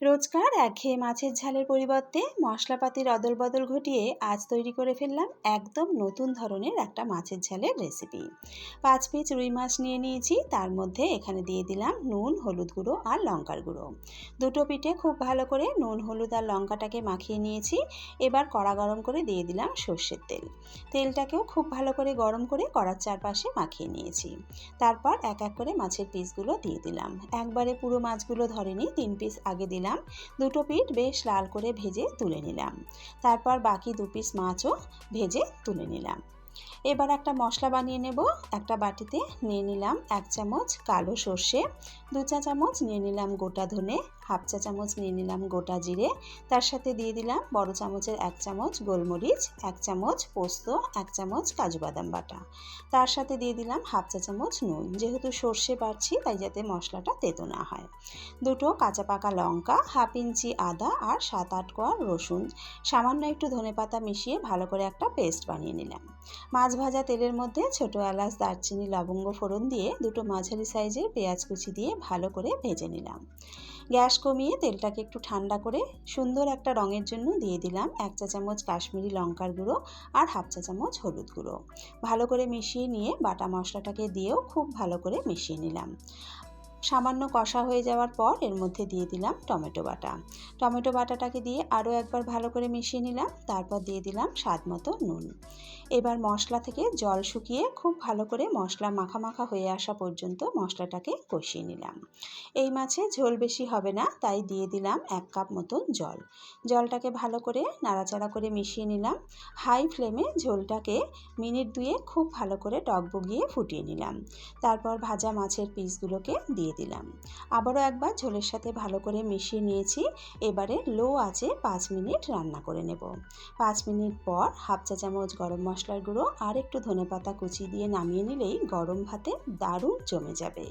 রোজকার একঘেয়ে মাছের ঝালের পরিবর্তে মশলাপাতির অদলবদল ঘটিয়ে আজ তৈরি করে ফেললাম একদম নতুন ধরনের একটা মাছের ঝালের রেসিপি। 5 পিস রুই মাছ নিয়ে নিয়েছি, তার মধ্যে এখানে দিয়ে দিলাম নুন, হলুদ গুঁড়ো আর লঙ্কার গুঁড়ো। দুটো পিঠে খুব ভালো করে নুন, হলুদ আর লঙ্কাটাকে মাখিয়ে নিয়েছি। এবার কড়া গরম করে দিয়ে দিলাম সর্ষের তেল। তেলটাকেও খুব ভালো করে গরম করে কড়ার চারপাশে মাখিয়ে নিয়েছি। তারপর এক এক করে মাছের পিসগুলো দিয়ে দিলাম। একবারে পুরো মাছগুলো ধরেনি, 3 পিস আগে দিলাম। দুটো পিঠ বেশ লাল করে ভেজে তুলে নিলাম। তারপর বাকি 2 পিস মাছও ভেজে তুলে নিলাম। এবার একটা মশলা বানিয়ে নেব। একটা বাটিতে নিয়ে নিলাম 1 চামচ কালো সর্ষে, 2 চা চামচ নিয়ে নিলাম গোটা ধনে, হাফ চা চামচ নিয়ে নিলাম গোটা জিরে, তার সাথে দিয়ে দিলাম বড় চামচের 1 চামচ গোলমরিচ, 1 চামচ পোস্ত, 1 চামচ কাজু বাদাম বাটা, তার সাথে দিয়ে দিলাম হাফ চা চামচ নুন। যেহেতু সর্ষে বাটছি তাই যাতে মশলাটা তেতো না হয়। দুটো কাঁচা পাকা লঙ্কা, হাফ ইঞ্চি আদা আর 7-8 কোয়া রসুন, সামান্য একটু ধনেপাতা মিশিয়ে ভালো করে একটা পেস্ট বানিয়ে নিলাম। মাছ ভাজা তেলের মধ্যে ছোট এলাচ, দারচিনি, লবঙ্গ ফোড়ন দিয়ে দুটো মাঝারি সাইজের পেঁয়াজ কুচি দিয়ে ভালো করে ভেজে নিলাম। গ্যাস কমিয়ে তেলটাকে একটু ঠান্ডা করে সুন্দর একটা রঙের জন্য দিয়ে দিলাম 1 চা চামচ কাশ্মীরি লঙ্কার গুঁড়ো আর হাফ চা চামচ হলুদ গুঁড়ো। ভালো করে মিশিয়ে নিয়ে বাটা মশলাটাকে দিয়েও খুব ভালো করে মিশিয়ে নিলাম। সামান্য কষা হয়ে যাওয়ার পর এর মধ্যে দিয়ে দিলাম টমেটো বাটা। টমেটো বাটাটাকে দিয়ে আরও একবার ভালো করে মিশিয়ে নিলাম। তারপর দিয়ে দিলাম স্বাদ মতো নুন। এবার মশলা থেকে জল শুকিয়ে খুব ভালো করে মশলা মাখা মাখা হয়ে আসা পর্যন্ত মশলাটাকে কষিয়ে নিলাম। এই মাছে ঝোল বেশি হবে না, তাই দিয়ে দিলাম 1 কাপ মতন জল। জলটাকে ভালো করে নাড়াচাড়া করে মিশিয়ে নিলাম। হাই ফ্লেমে ঝোলটাকে মিনিট 2 খুব ভালো করে টগবগিয়ে ফুটিয়ে নিলাম। তারপর ভাজা মাছের পিসগুলোকে দিয়ে দিলাম। আবারও একবার ঝোলের সাথে ভালো করে মিশিয়ে নিয়েছি। এবারে লো আঁচে 5 মিনিট রান্না করে নেব। 5 মিনিট পর হাফ চা চামচ গরম মশলার গুঁড়ো আর একটু ধনেপাতা কুচি দিয়ে নামিয়ে নিলেই গরম ভাতে দারুণ জমে যাবে।